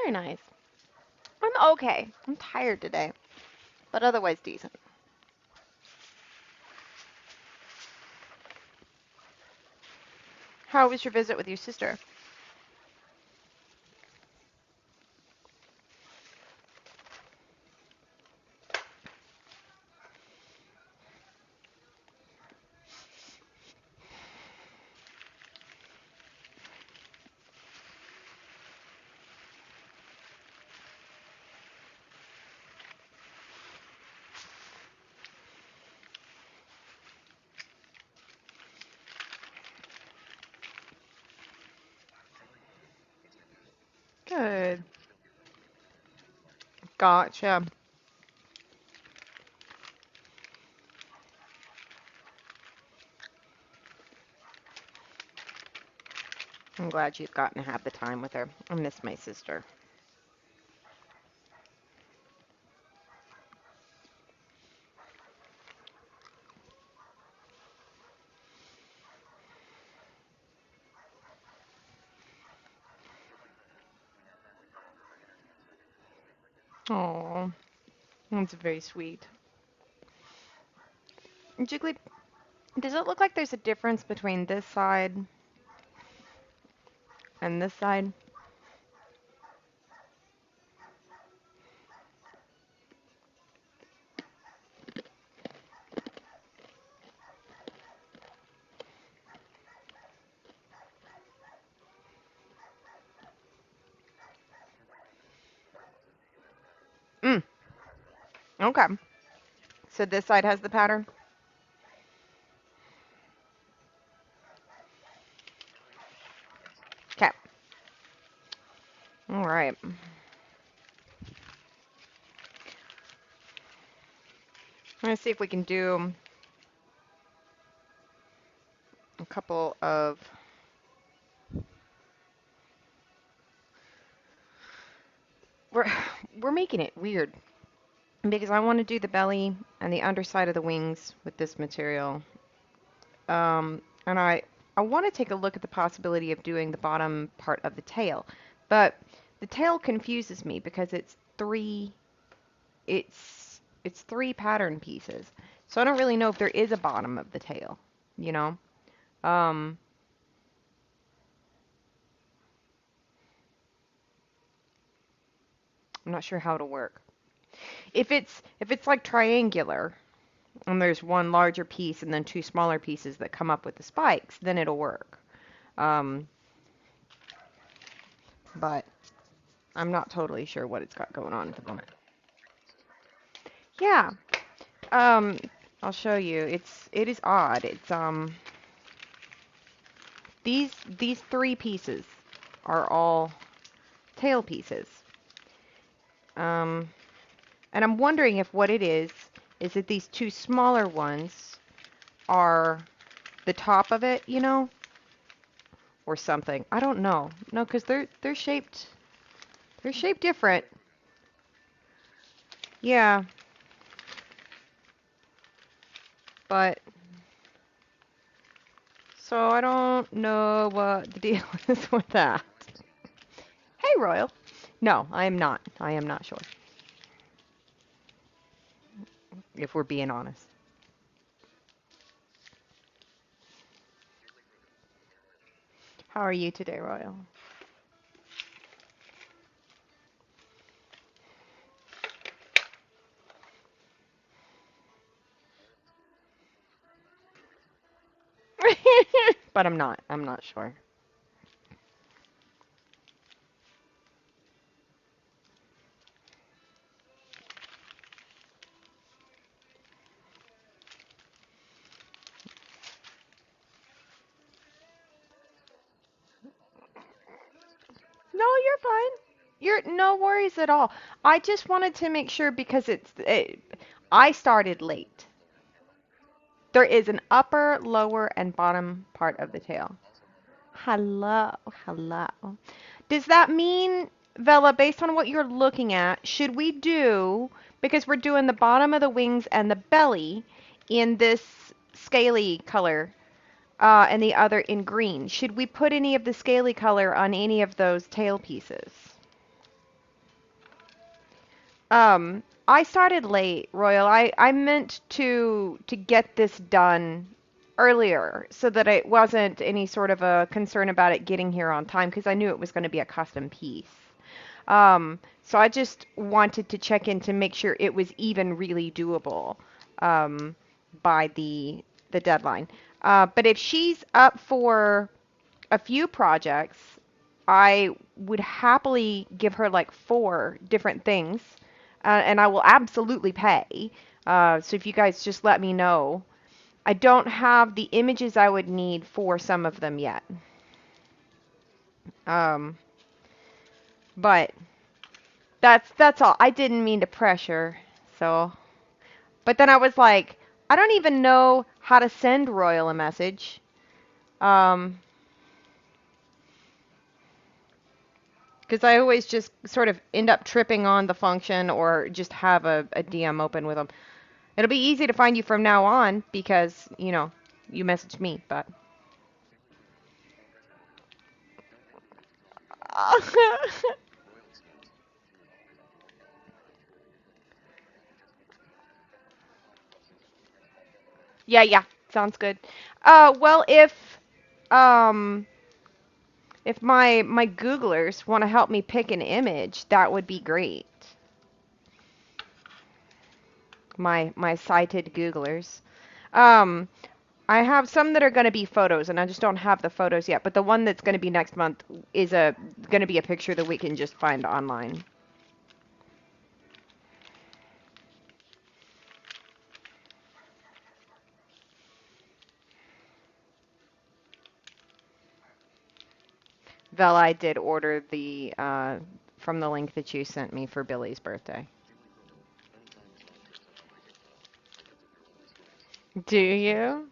Very nice. I'm okay. I'm tired today, but otherwise decent. How was your visit with your sister? Good. Gotcha. I'm glad you've gotten to have the time with her. I miss my sister. Oh, that's very sweet. Jiggly, does it look like there's a difference between this side and this side? Mm, okay. So this side has the pattern? Okay. All right. Let's see if we can do a couple of... We're, we're making it weird because I want to do the belly and the underside of the wings with this material. And I want to take a look at the possibility of doing the bottom part of the tail. But the tail confuses me because it's three pattern pieces. So I don't really know if there is a bottom of the tail, you know? Um, I'm not sure how it'll work. If it's like triangular and there's one larger piece and then two smaller pieces that come up with the spikes, then it'll work. Um, but I'm not totally sure what it's got going on at the moment. Yeah. Um, I'll show you. It is odd. It's these three pieces are all tail pieces. Um, and I'm wondering if what it is that these two smaller ones are the top of it, you know, or something. I don't know. No, because they're shaped different. Yeah, but so I don't know what the deal is with that. Hey, Royal. No, I am not. I am not sure, if we're being honest. How are you today, Royal? But I'm not. I'm not sure. No, you're fine. You're no worries at all. I just wanted to make sure because I started late. There is an upper, lower, and bottom part of the tail. Hello, hello. Does that mean, Vela, based on what you're looking at, should we do, because we're doing the bottom of the wings and the belly in this scaly color, and the other in green, should we put any of the scaly color on any of those tail pieces? I started late, Royal. I meant to get this done earlier so that it wasn't any sort of a concern about it getting here on time because I knew it was going to be a custom piece. So I just wanted to check in to make sure it was even really doable um, by the deadline. But if she's up for a few projects, I would happily give her like four different things, and I will absolutely pay. So if you guys just let me know. I don't have the images I would need for some of them yet. Um, but that's all. I didn't mean to pressure. So, but then I was like, I don't even know how to send Royal a message. Um, because I always just sort of end up tripping on the function or just have a DM open with them. It'll be easy to find you from now on because, you messaged me, but. Yeah, yeah, sounds good. Well, um if my Googlers want to help me pick an image, that would be great. My cited Googlers. Um, I have some that are going to be photos, and I just don't have the photos yet. But the one that's going to be next month is a going to be a picture that we can just find online. Vel, I did order the from the link that you sent me for Billy's birthday. Do you?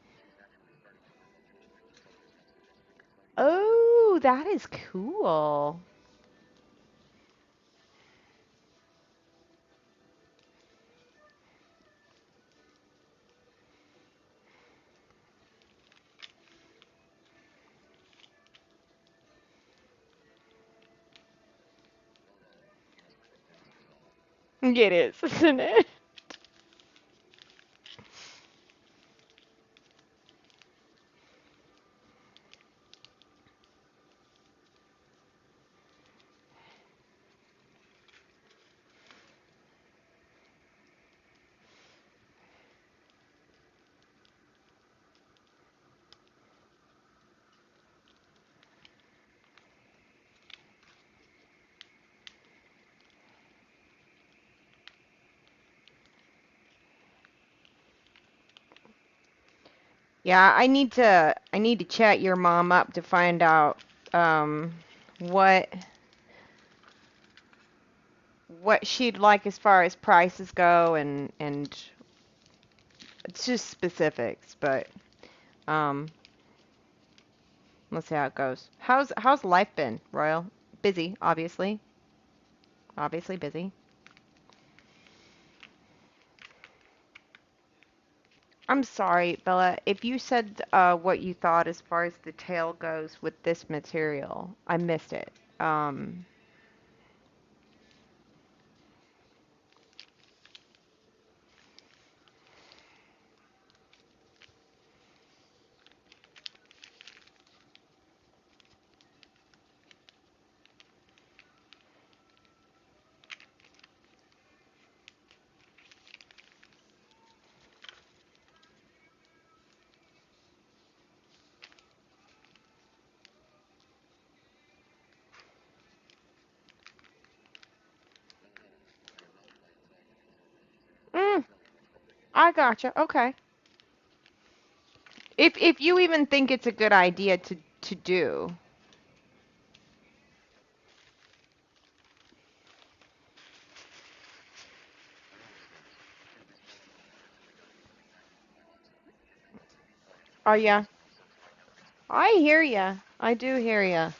Oh, that is cool. It is, isn't it? Yeah, I need to chat your mom up to find out um what what she'd like as far as prices go and it's just specifics, but um let's see how it goes. How's life been, Royal? Busy, obviously. Obviously busy. I'm sorry, Bella. If you said what you thought as far as the tail goes with this material, I missed it. Um, mm, I gotcha. Okay. If you even think it's a good idea to do. Oh yeah. I hear ya. I do hear ya.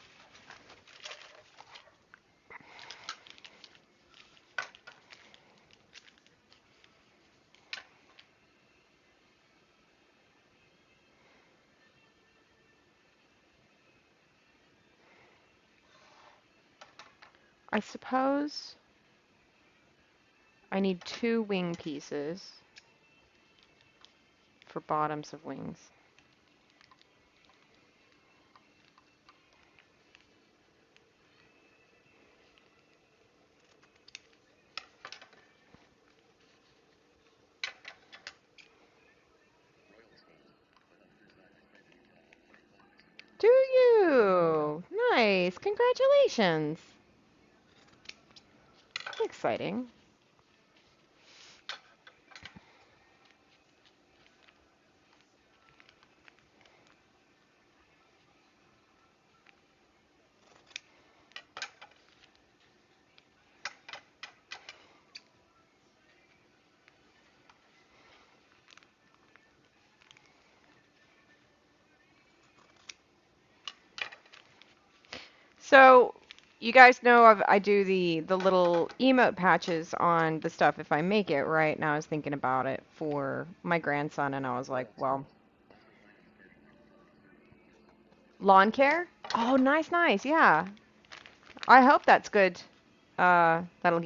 I suppose. I need 2 wing pieces for bottoms of wings. Do you? Nice. Congratulations. Exciting. So, you guys know I do the little emote patches on the stuff if I make it, right? And I was thinking about it for my grandson, and I was like, well, lawn care? Oh, nice, nice. Yeah. I hope that's good. That'll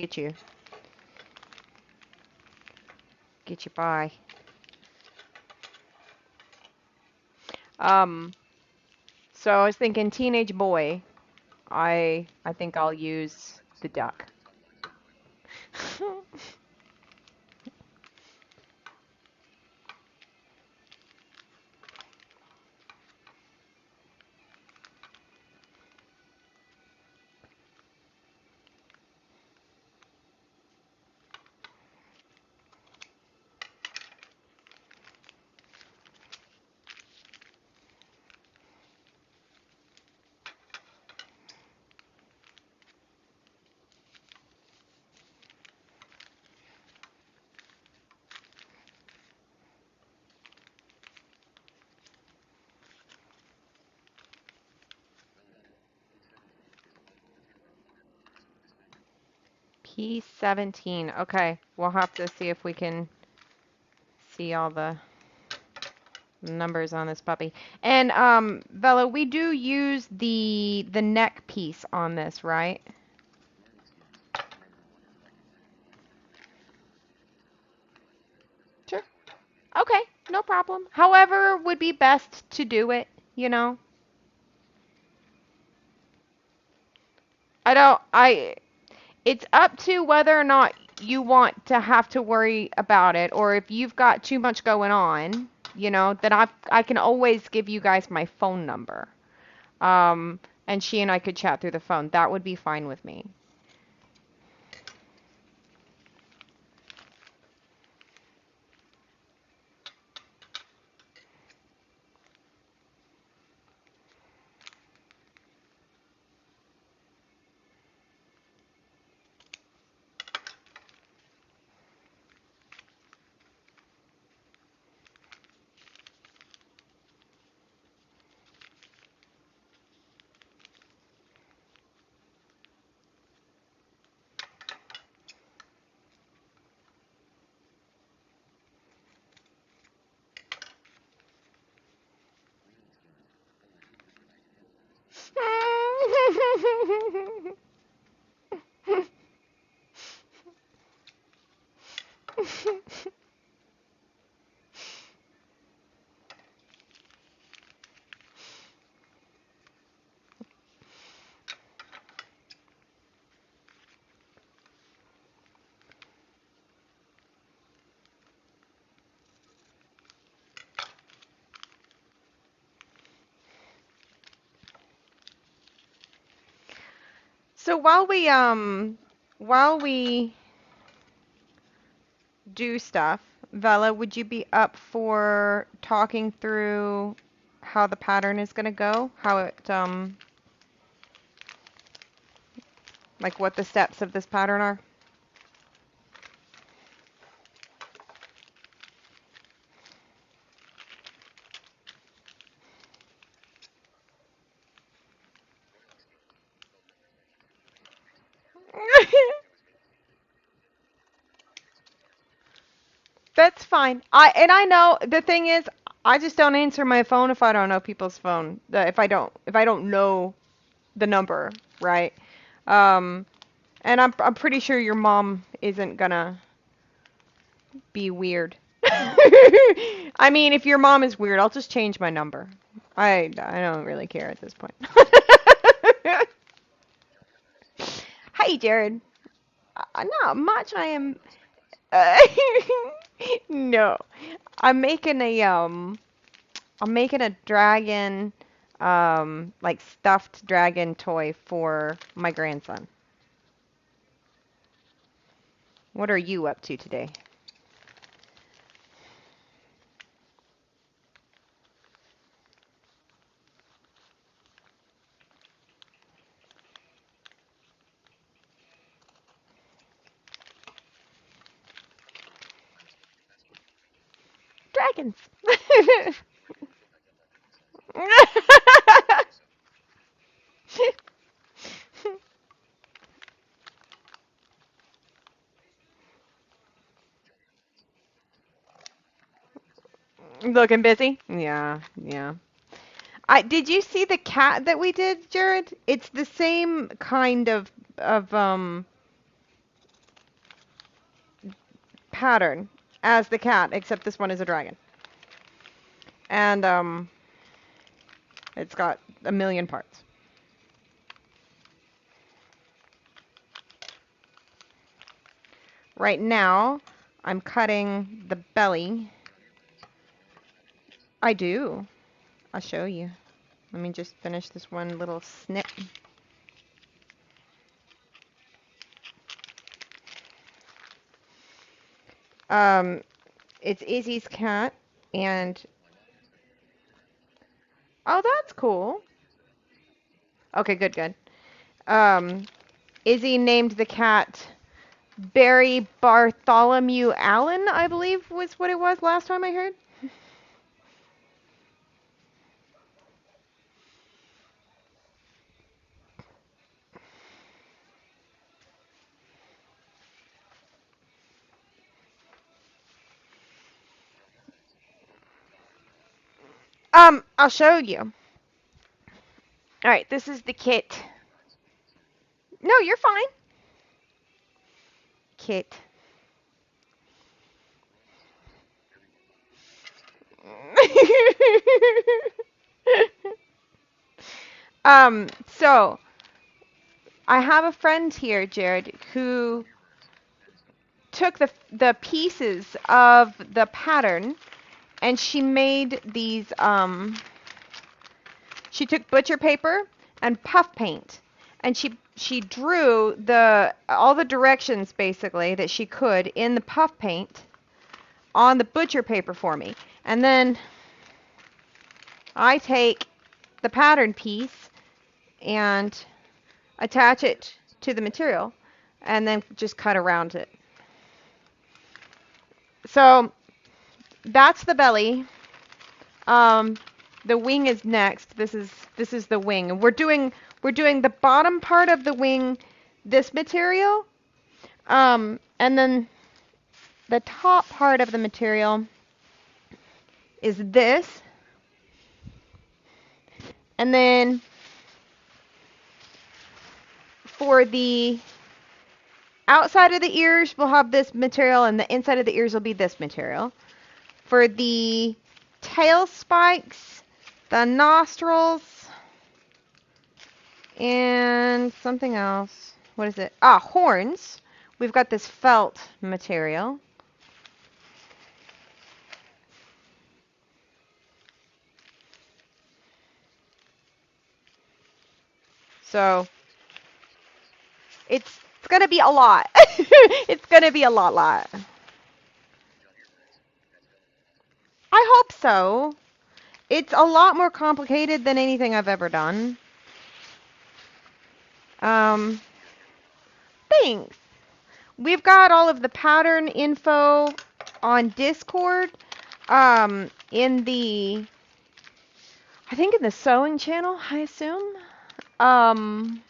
get you by. Um, so I was thinking teenage boy. I think I'll use the duck. P17. Okay, we'll have to see if we can see all the numbers on this puppy. And Bella, we do use the neck piece on this, right? Sure. Okay, no problem. However would be best to do it, you know. I it's up to whether or not you want to have to worry about it, or if you've got too much going on, then I can always give you guys my phone number. And she and I could chat through the phone. That would be fine with me. So while we do stuff, Vela, would you be up for talking through how the pattern is going to go? How it like what the steps of this pattern are? That's fine. I know the thing is I just don't answer my phone if I don't know people's phone. If I don't know the number, right? Um, and I'm pretty sure your mom isn't gonna. Be weird. I mean, if your mom is weird, I'll just change my number. I don't really care at this point. Hi, Jared. Not much. I am. Uh, no, I'm making a I'm making a dragon, like stuffed dragon toy for my grandson. What are you up to today? Dragons. Looking busy? Yeah, yeah. I did you see the cat that we did, Jared? It's the same kind of pattern as the cat, except this one is a dragon. And it's got a million parts. Right now, I'm cutting the belly. I do. I'll show you. Let me just finish this one little snip. Um, it's Izzy's cat, and oh, that's cool. Okay, good, good. Um, Izzy named the cat Barry Bartholomew Allen, I believe was what it was last time I heard. I'll show you. All right, this is the kit. No, you're fine. Kit. So I have a friend here, Jared, who took the pieces of the pattern and she made these she took butcher paper and puff paint and she drew the all the directions basically that she could in the puff paint on the butcher paper for me. And then I take the pattern piece and attach it to the material and then just cut around it. So that's the belly. Um, the wing is next. This is the wing. And we're doing the bottom part of the wing this material. And then the top part of the material is this. And then for the outside of the ears, we'll have this material, and the inside of the ears will be this material. For the tail spikes, the nostrils, and something else. What is it? Ah, horns. We've got this felt material. So it's gonna be a lot. It's gonna be a lot. I hope so. It's a lot more complicated than anything I've ever done. Um, Thanks. We've got all of the pattern info on Discord. In the, I think in the sewing channel, I assume. Um,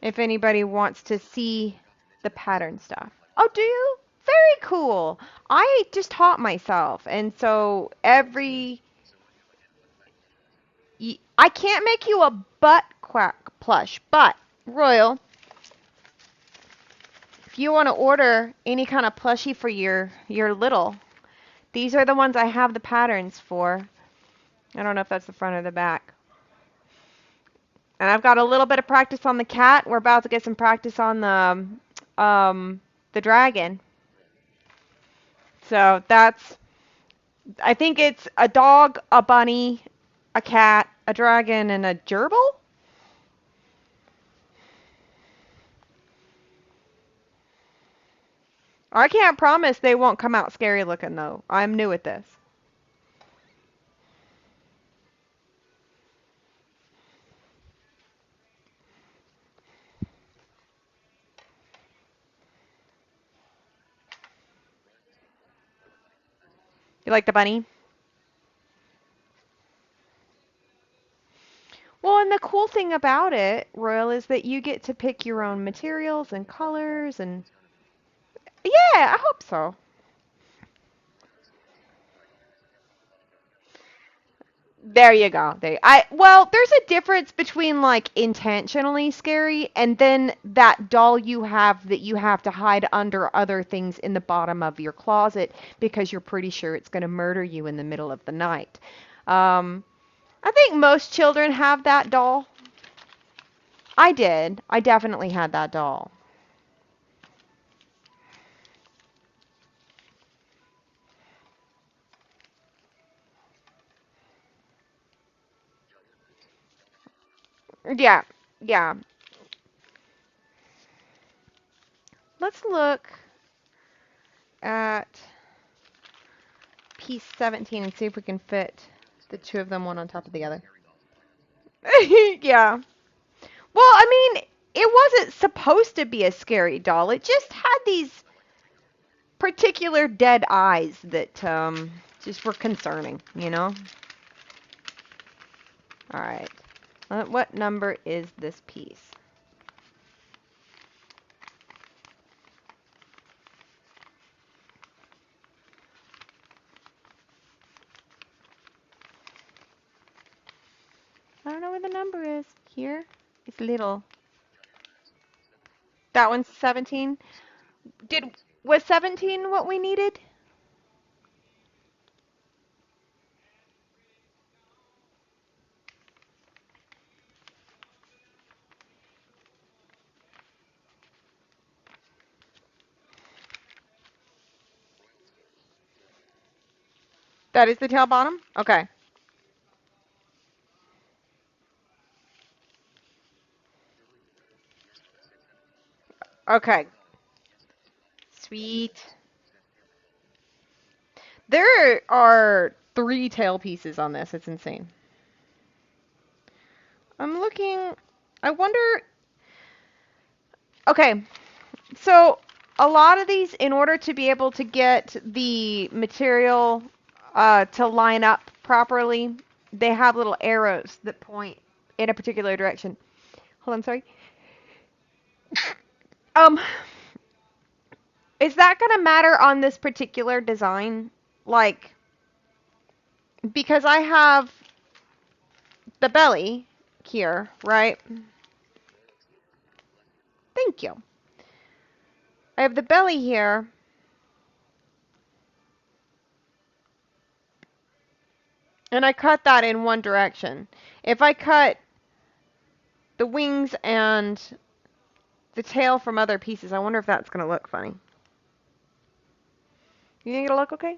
if anybody wants to see the pattern stuff. Oh, do you? Very cool. I just taught myself, and so I can't make you a butt quack plush, but Royal, you want to order any kind of plushie for your little, these are the ones I have the patterns for. I don't know if that's the front or the back. And I've got a little bit of practice on the cat. We're about to get some practice on the dragon. So that's, I think it's a dog, a bunny, a cat, a dragon, and a gerbil. I can't promise they won't come out scary looking though. I'm new at this. You like the bunny? Well, and the cool thing about it, Royal, is that you get to pick your own materials and colors and yeah, I hope so. There you go. Well, there's a difference between like intentionally scary and then that doll you have that you have to hide under other things in the bottom of your closet because you're pretty sure it's going to murder you in the middle of the night. Um, I think most children have that doll. I did. I definitely had that doll. Yeah. Yeah. Let's look at piece 17 and see if we can fit the two of them one on top of the other. Yeah. Well, I mean, it wasn't supposed to be a scary doll. It just had these particular dead eyes that just were concerning, you know? All right. What number is this piece? I don't know where the number is. Here? It's little. That one's 17. Was 17 what we needed? That is the tail bottom? Okay. Okay. Sweet. There are 3 tail pieces on this. It's insane. I'm looking. I wonder. Okay, so a lot of these, in order to be able to get the material to line up properly, they have little arrows that point in a particular direction. Hold on, sorry. Um, is that gonna matter on this particular design? Like, because I have the belly here, right? Thank you. I have the belly here, and I cut that in one direction. If I cut the wings and the tail from other pieces, I wonder if that's going to look funny. You think it'll look okay?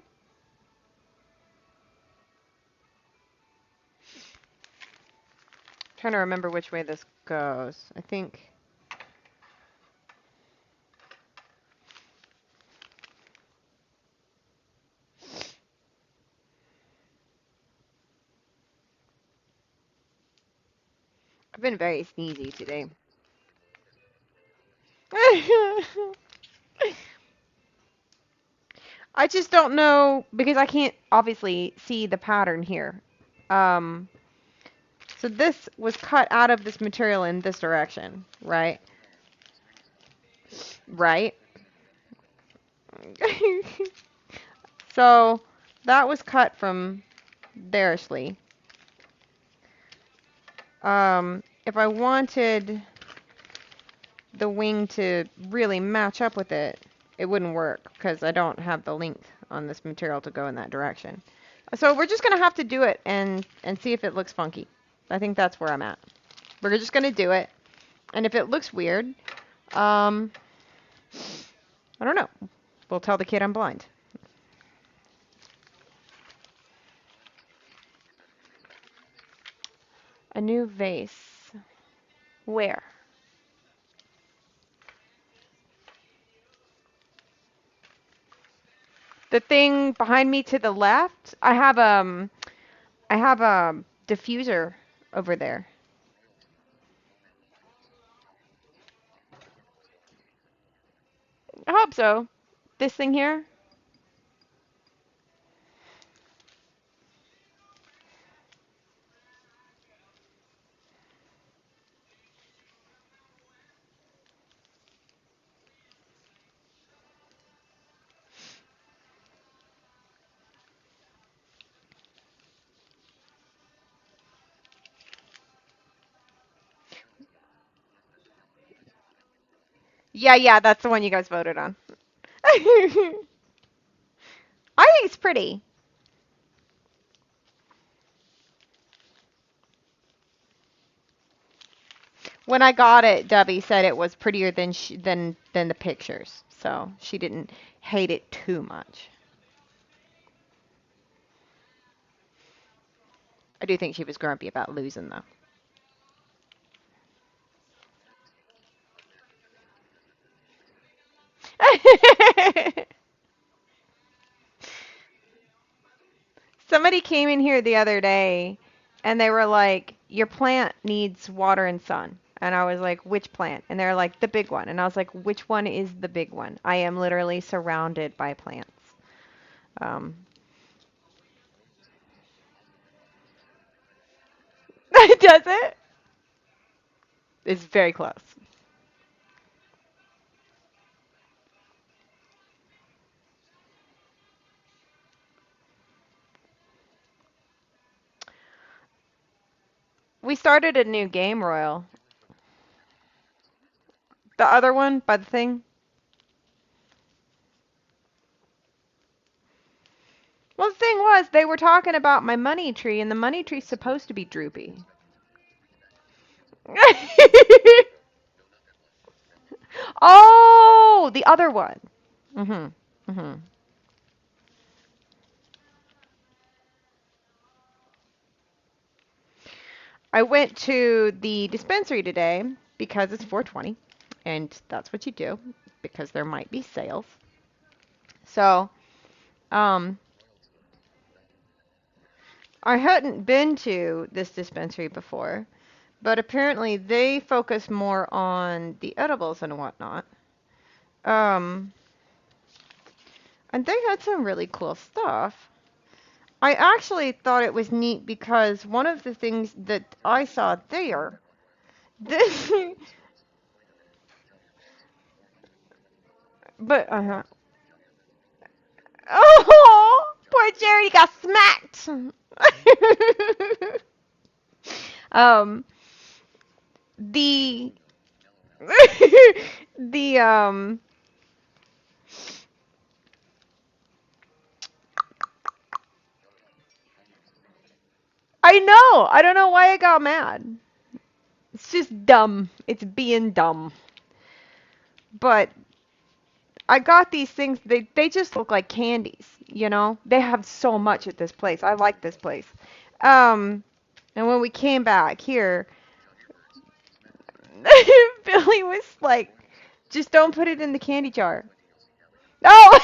Trying to remember which way this goes. I think. I've been very sneezy today. I just don't know because I can't obviously see the pattern here. Um, so this was cut out of this material in this direction, right? Right? So that was cut from there'sly. If I wanted the wing to really match up with it, it wouldn't work because I don't have the length on this material to go in that direction. So we're just gonna have to do it and see if it looks funky. I think that's where I'm at. We're just gonna do it, and if it looks weird, um, I don't know. We'll tell the kid I'm blind. A new vase. Where? The thing behind me to the left. I have a diffuser over there. I hope so. This thing here. Yeah, yeah, that's the one you guys voted on. I think it's pretty. When I got it, Debbie said it was prettier than the pictures, so she didn't hate it too much. I do think she was grumpy about losing though. Somebody came in here the other day and they were like, "Your plant needs water and sun." And I was like, "Which plant?" And they're like, "The big one." And I was like, "Which one is the big one?" I am literally surrounded by plants. Um, does it? It's very close. We started a new game, Royal. The other one by the thing. Well, the thing was, they were talking about my money tree, and the money tree's supposed to be droopy. Oh, the other one. Mhm. Mhm. I went to the dispensary today because it's 420, and that's what you do because there might be sales. So, um, I hadn't been to this dispensary before, but apparently they focus more on the edibles and whatnot. Um, and they had some really cool stuff. I actually thought it was neat because one of the things that I saw there, this, but oh, poor Jerry got smacked. um, the the. I know. I don't know why I got mad. It's just dumb. It's being dumb. But I got these things. They just look like candies. You know. They have so much at this place. I like this place. Um, and when we came back here, Billy was like, "Just don't put it in the candy jar." Oh.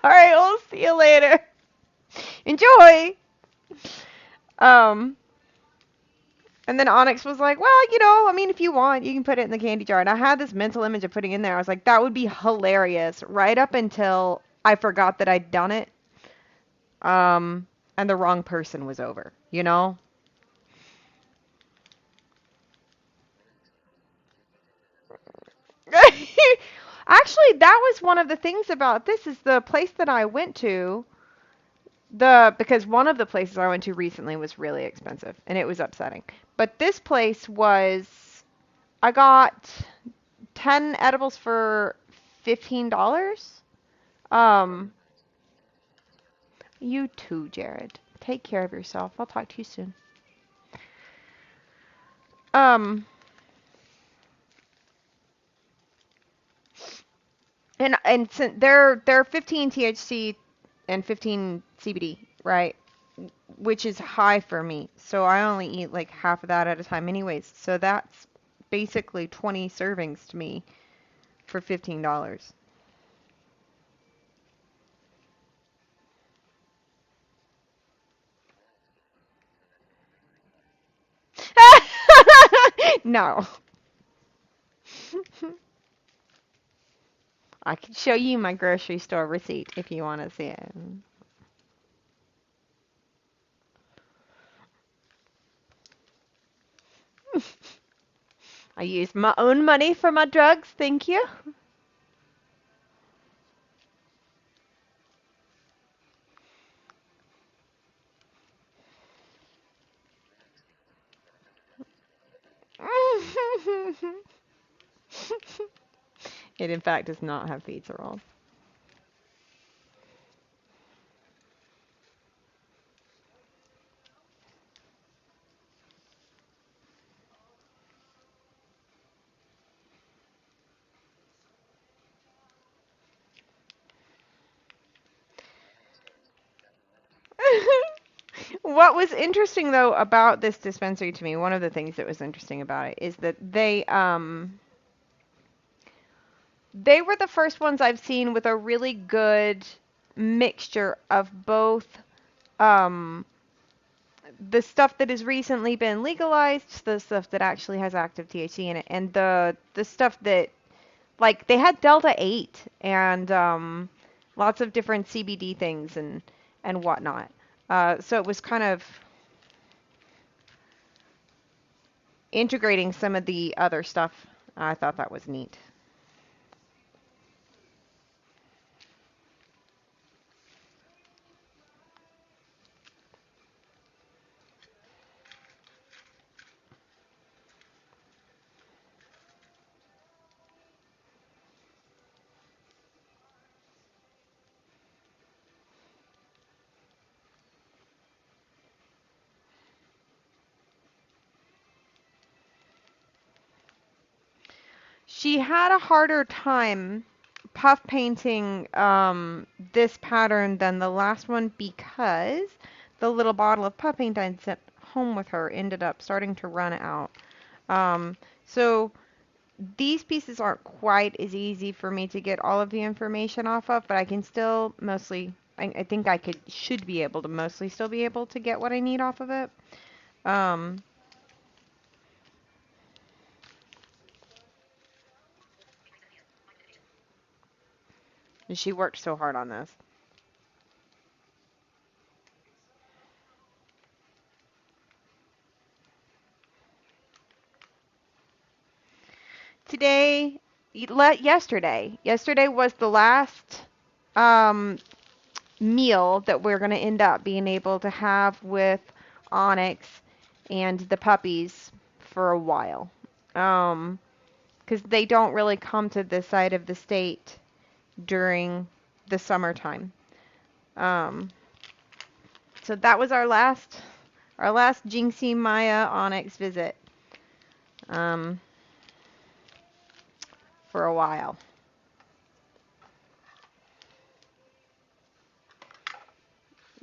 All right. We'll see you later. Enjoy. Um. And then Onyx was like, "Well, I mean, if you want, you can put it in the candy jar." And I had this mental image of putting it in there. I was like, that would be hilarious, right up until I forgot that I'd done it. And the wrong person was over, you know? Actually, that was one of the things about this is the place that I went to, because one of the places I went to recently was really expensive and it was upsetting. But this place was I got 10 edibles for $15. Um, you too, Jared. Take care of yourself. I'll talk to you soon. Um, and since they're 15 THC and 15 CBD, right? Which is high for me. So I only eat like half of that at a time anyways. So that's basically 20 servings to me for $15. No. I can show you my grocery store receipt if you want to see it. I use my own money for my drugs, thank you. It in fact does not have pizza rolls. What was interesting though about this dispensary to me, one of the things that was interesting about it is that they were the first ones I've seen with a really good mixture of both um the stuff that has recently been legalized, the stuff that actually has active THC in it, and the stuff that like they had Delta 8 and lots of different CBD things and whatnot. So it was kind of integrating some of the other stuff. I thought that was neat. She had a harder time puff painting this pattern than the last one because the little bottle of puff paint I'd sent home with her ended up starting to run out. So these pieces aren't quite as easy for me to get all of the information off of, but I can still mostly, I think I should be able to mostly still be able to get what I need off of it. Um, and she worked so hard on this. Yesterday was the last um, meal that we're going to end up being able to have with Onyx and the puppies for a while. Because they don't really come to this side of the state during the summertime. Um, so that was our last Jinxie Maya Onyx visit um, for a while.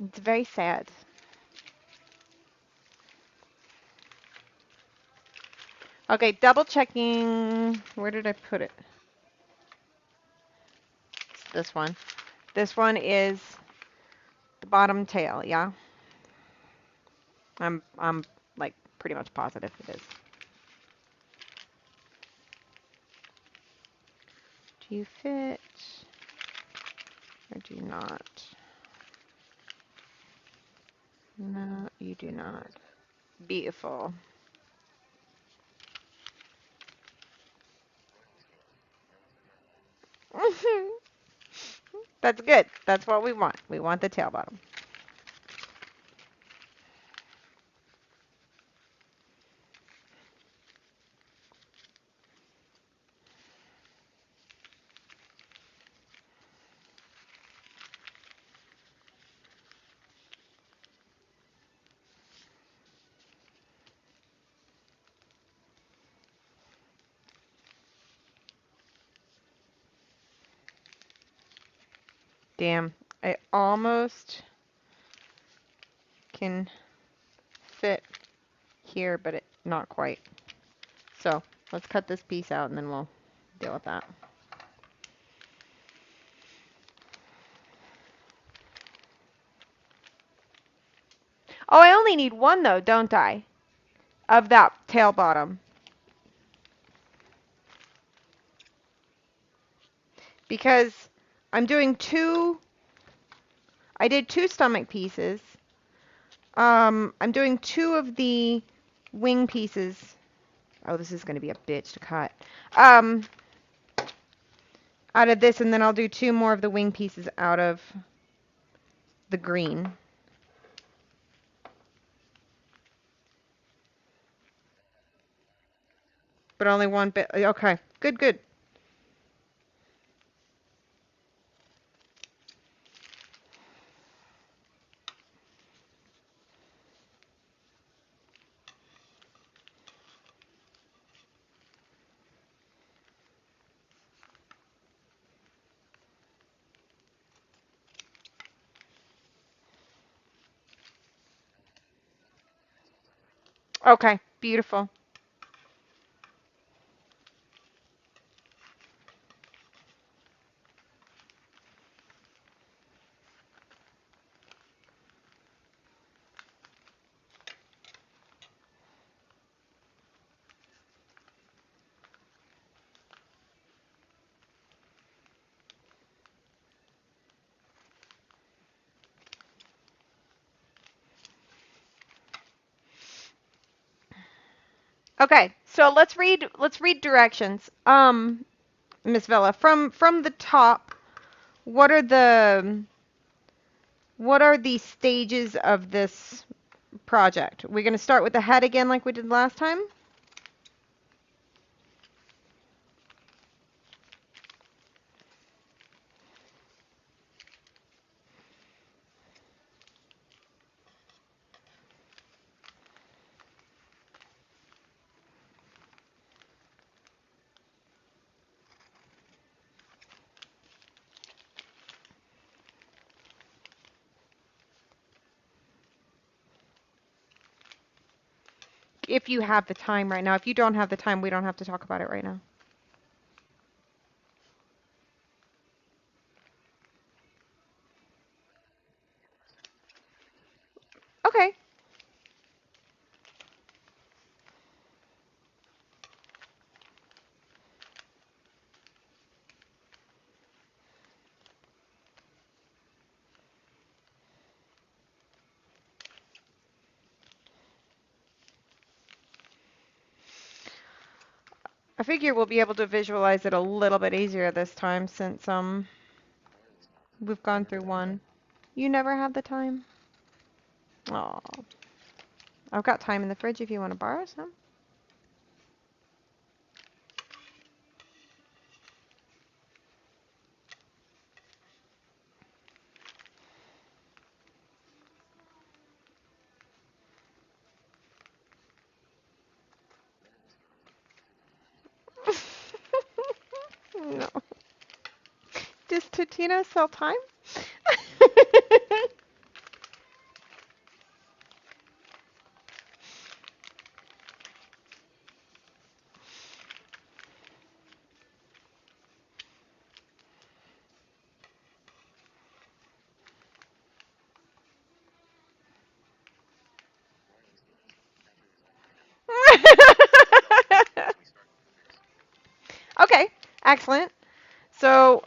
It's very sad. Okay, double checking. Where did I put it? It's this one. This one is the bottom tail, yeah? I'm like pretty much positive it is. Do you fit or do you not? No, you do not. Beautiful. That's good. That's what we want. We want the tail bottom. Damn, I almost can fit here, but not quite. So let's cut this piece out and then we'll deal with that. Oh, I only need one though, don't I? Of that tail bottom. Because I'm doing I did 2 stomach pieces. I'm doing 2 of the wing pieces. Oh, this is going to be a bitch to cut. Um, Out of this, and then I'll do 2 more of the wing pieces out of the green. But only one bit. Okay, good, good. Okay, beautiful. Okay, so let's read directions. Miss Villa, from the top, what are the what are the stages of this project? We're going to start with the head again like we did last time? If you have the time right now. If you don't have the time, we don't have to talk about it right now. Okay. I figure we'll be able to visualize it a little bit easier this time since we've gone through one. You never have the time? Oh, I've got time in the fridge if you want to borrow some. No. Does Totino sell time? Okay, excellent. So,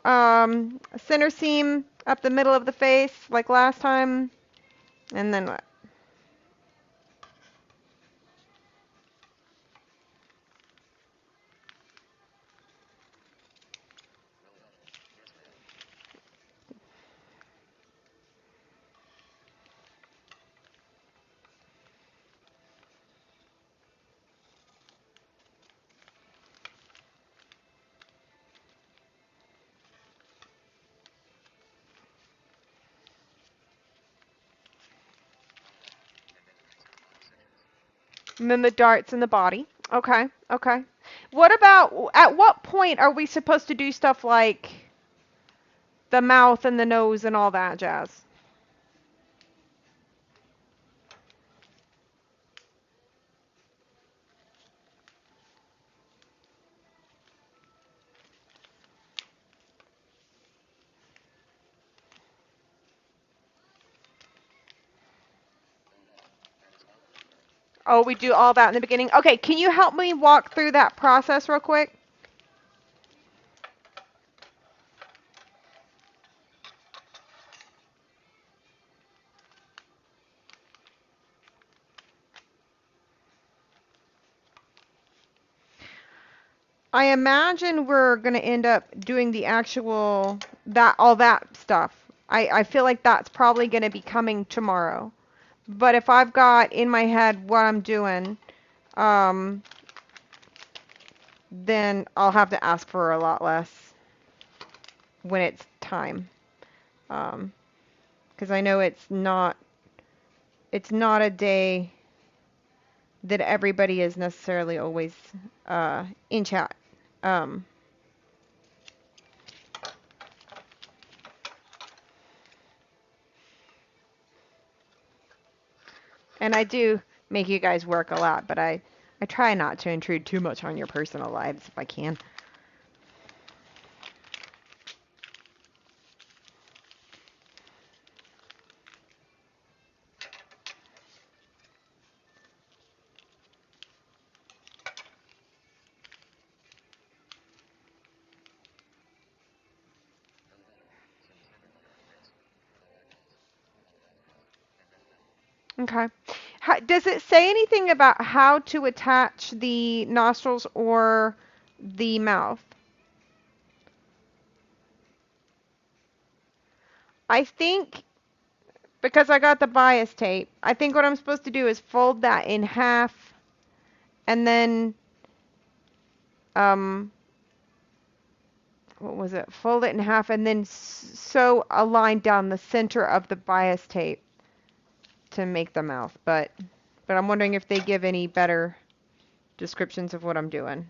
center seam up the middle of the face like last time, and then what? And then the darts in the body. Okay, okay. What about, at what point are we supposed to do stuff like the mouth and the nose and all that jazz. Oh, we do all that in the beginning. Okay, can you help me walk through that process real quick? I imagine we're gonna end up doing the actual that all that stuff. I feel like that's probably gonna be coming tomorrow. But if I've got in my head what I'm doing, um, then I'll have to ask for a lot less when it's time. Um, because I know it's not a day that everybody is necessarily always in chat. Um, and I do make you guys work a lot, but I try not to intrude too much on your personal lives if I can. Okay. Does it say anything about how to attach the nostrils or the mouth? I think because I got the bias tape, I think what I'm supposed to do is fold that in half and then um what was it? Fold it in half and then sew a line down the center of the bias tape to make the mouth. But I'm wondering if they give any better descriptions of what I'm doing.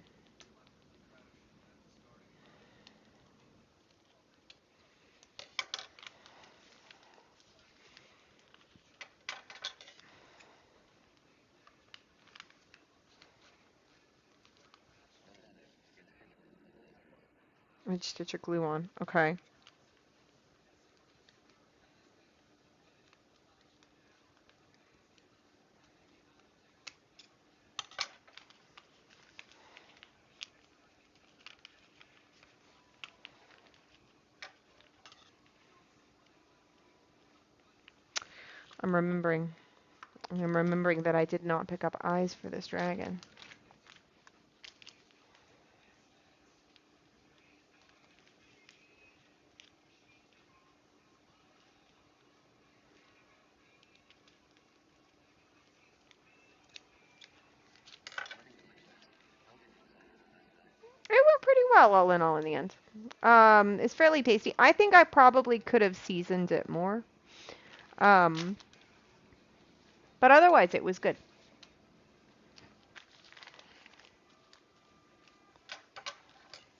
I'd stitch a glue on. Okay. I'm remembering. I'm remembering that I did not pick up eyes for this dragon. It went pretty well, all in all, in the end. It's fairly tasty. I think I probably could have seasoned it more. Um, but otherwise, it was good.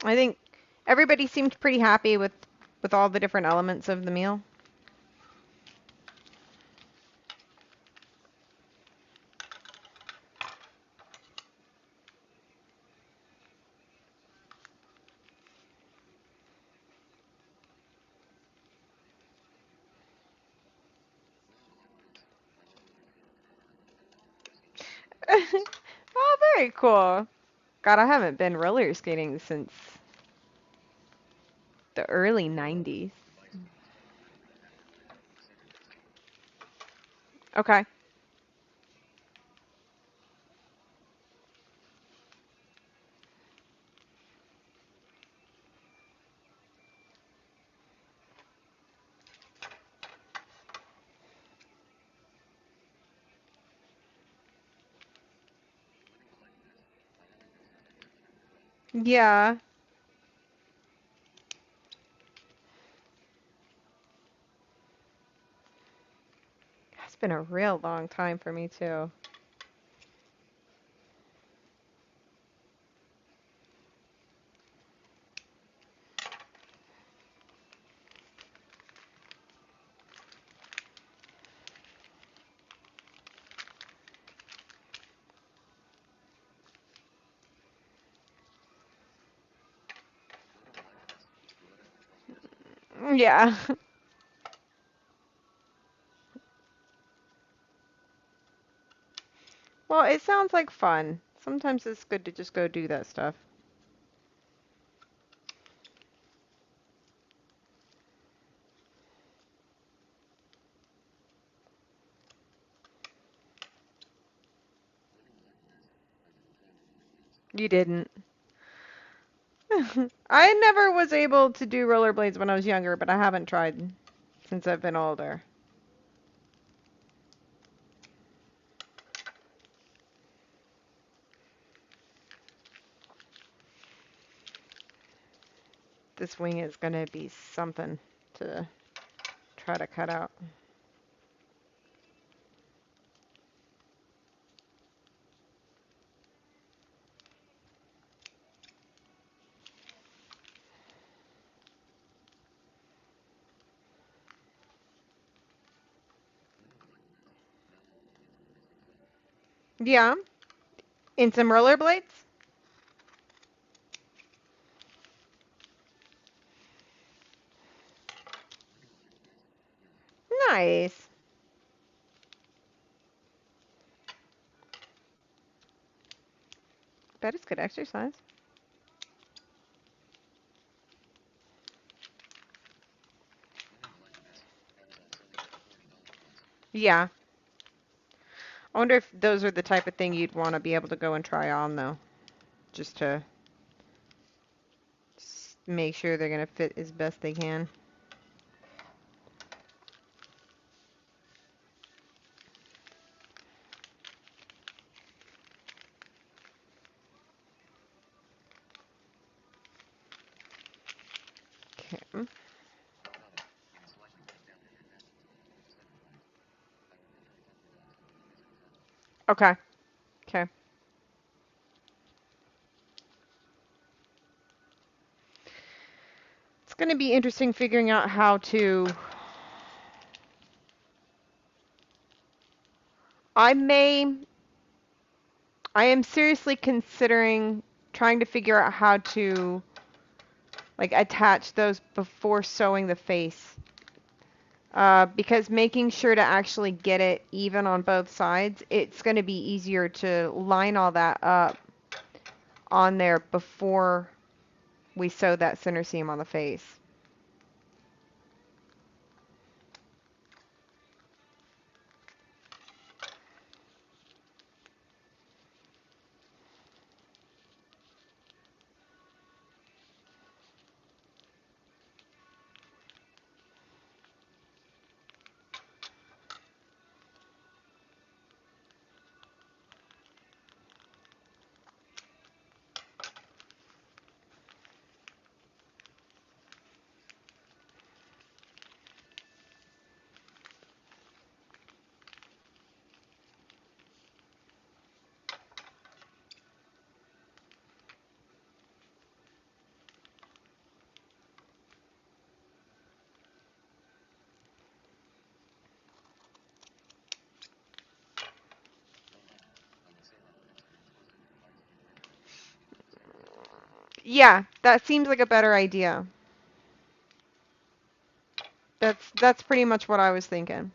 I think everybody seemed pretty happy with all the different elements of the meal. Oh, very cool. God, I haven't been roller skating since the early 90s. Okay. Yeah. It's been a real long time for me, too. Yeah. Well, it sounds like fun. Sometimes it's good to just go do that stuff. You didn't. I never was able to do rollerblades when I was younger, but I haven't tried since I've been older. This wing is going to be something to try to cut out. Yeah, in some rollerblades? Nice. Bet it's good exercise. Yeah. I wonder if those are the type of thing you'd want to be able to go and try on, though. Just to make sure they're going to fit as best they can. Okay. Okay. Okay. It's going to be interesting figuring out how to. I may. I am seriously considering trying to figure out how to like attach those before sewing the face. Because making sure to actually get it even on both sides, it's going to be easier to line all that up on there before we sew that center seam on the face. Yeah, that seems like a better idea. That's pretty much what I was thinking.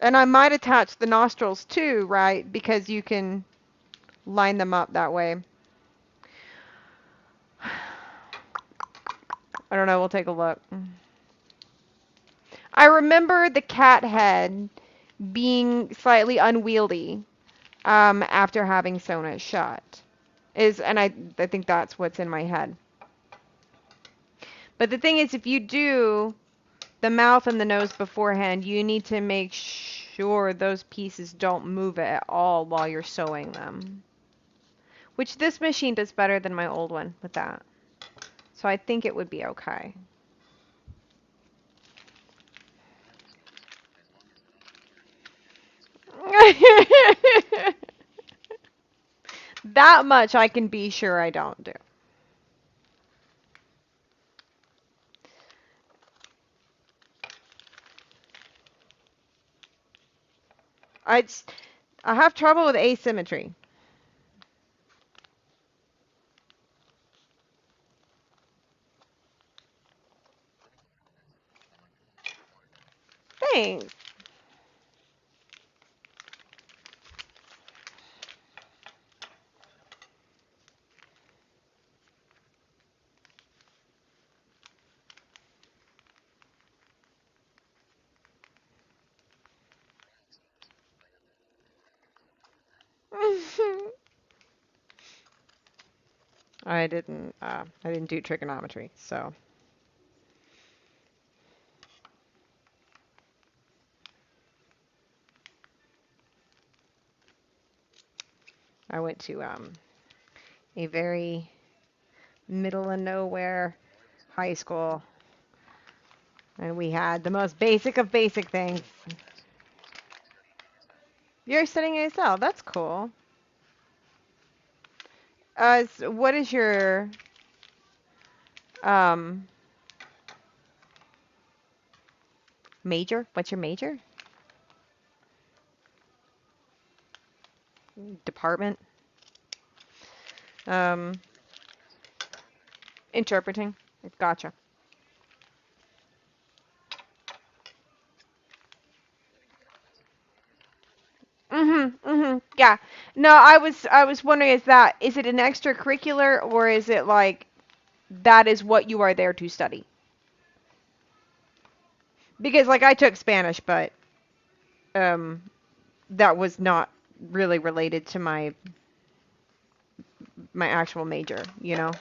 And I might attach the nostrils too, right? Because you can line them up that way. I don't know, we'll take a look. I remember the cat head being slightly unwieldy after having sewn it shut. I think that's what's in my head. But the thing is, if you do the mouth and the nose beforehand, you need to make sure those pieces don't move at all while you're sewing them. Which this machine does better than my old one with that. So I think it would be okay. That much I can be sure I don't do. I I have trouble with asymmetry. Thanks. I didn't do trigonometry, so I went to a very middle of nowhere high school, and we had the most basic of basic things. You're studying ASL. That's cool. What is your um major? What's your major? Department? Um, Interpreting. Gotcha. Yeah. No, I was wondering, is it an extracurricular, or is it like that is what you are there to study? Because like I took Spanish, but um that was not really related to my actual major, you know?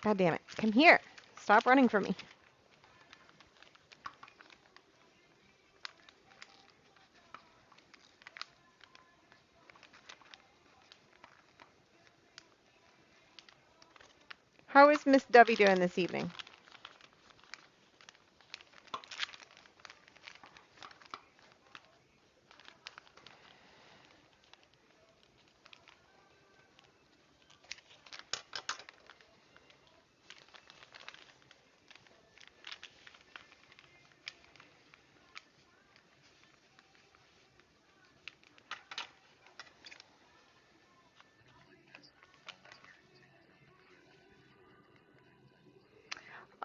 God damn it. Come here. Stop running from me. How is Miss W doing this evening?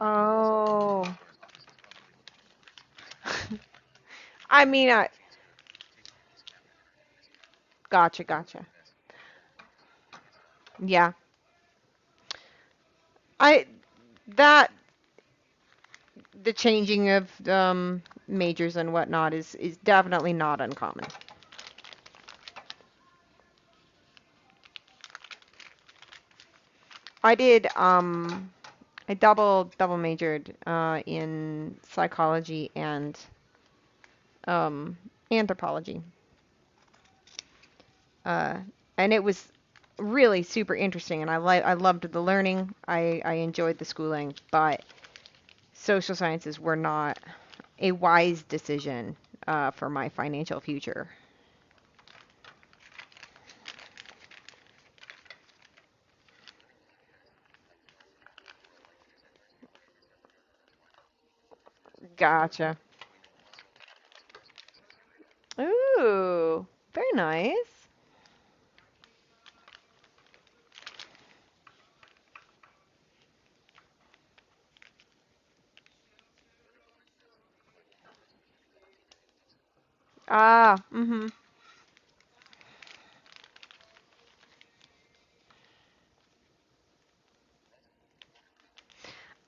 Oh. I mean, gotcha, gotcha. Yeah. I that the changing of majors and whatnot is definitely not uncommon. I did I double majored in psychology and um anthropology. Uh and it was really super interesting, and I loved the learning. I enjoyed the schooling, but social sciences were not a wise decision for my financial future. Gotcha. Ooh, very nice. Ah, mm-hmm.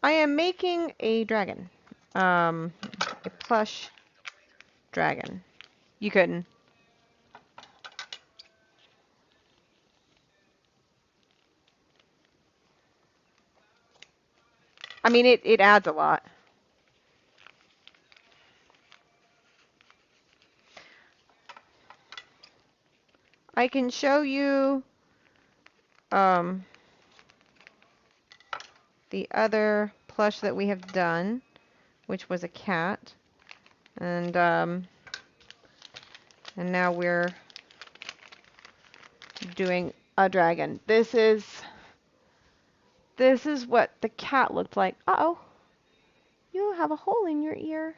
I am making a dragon. Um, a plush dragon. You couldn't. I mean, it adds a lot. I can show you um, the other plush that we have done, which was a cat, and now we're doing a dragon. This is what the cat looked like. Uh-oh. You have a hole in your ear.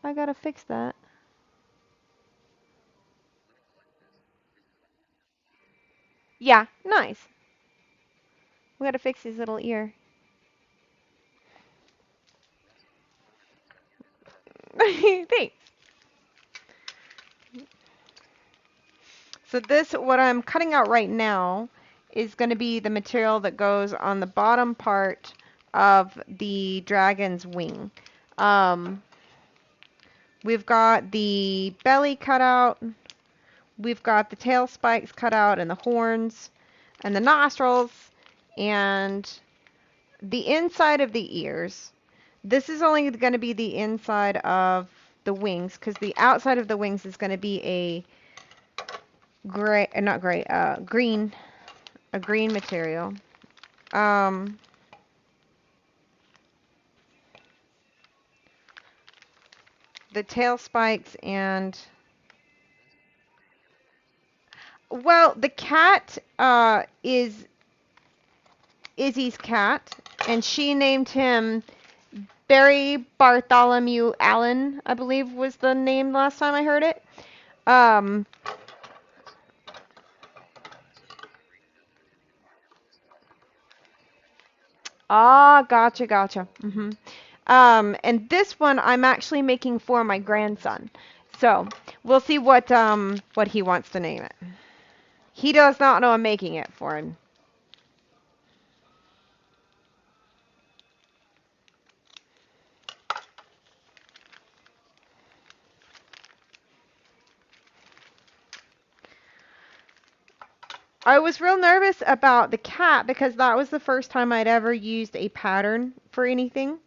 I gotta fix that. Yeah, nice. We gotta fix his little ear. Thanks. So this, what I'm cutting out right now, is going to be the material that goes on the bottom part of the dragon's wing. Um, we've got the belly cut out, we've got the tail spikes cut out, and the horns, and the nostrils, and the inside of the ears. This is only going to be the inside of the wings, because the outside of the wings is going to be a gray, not gray, green, a green material. Um, the tail spikes and, well, the cat is Izzy's cat, and she named him Barry Bartholomew Allen, I believe was the name last time I heard it. Um, gotcha, gotcha. And this one I'm actually making for my grandson. So we'll see what he wants to name it. He does not know I'm making it for him. I was real nervous about the cat because that was the first time I'd ever used a pattern for anything.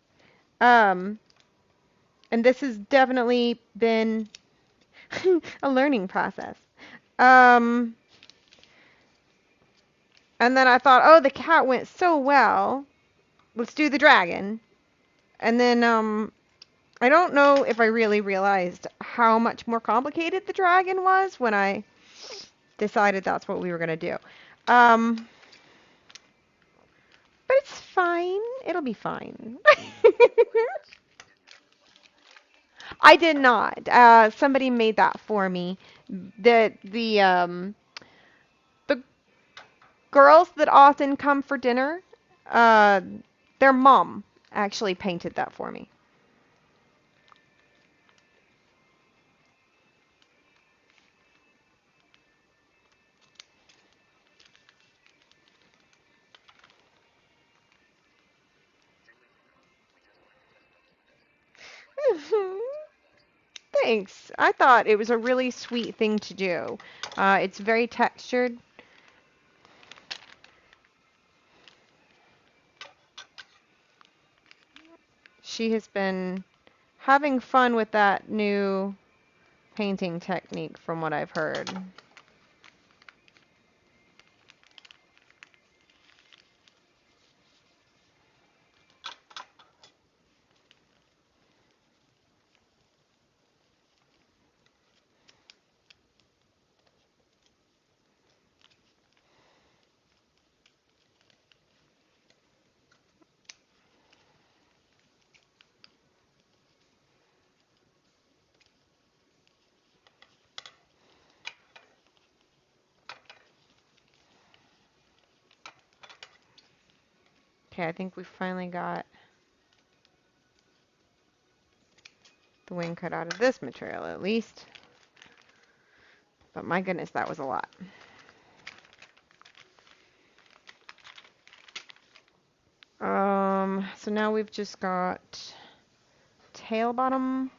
Um, and this has definitely been a learning process. Um, and then I thought, oh, the cat went so well. Let's do the dragon. And then I don't know if I really realized how much more complicated the dragon was when I decided that's what we were going to do. Um, but it's fine. It'll be fine. I did not. Somebody made that for me. The girls that often come for dinner, uh, their mom actually painted that for me. Thanks. I thought it was a really sweet thing to do. It's very textured. She has been having fun with that new painting technique from what I've heard. Okay, I think we finally got the wing cut out of this material at least. But my goodness, that was a lot. So now we've just got tail bottom.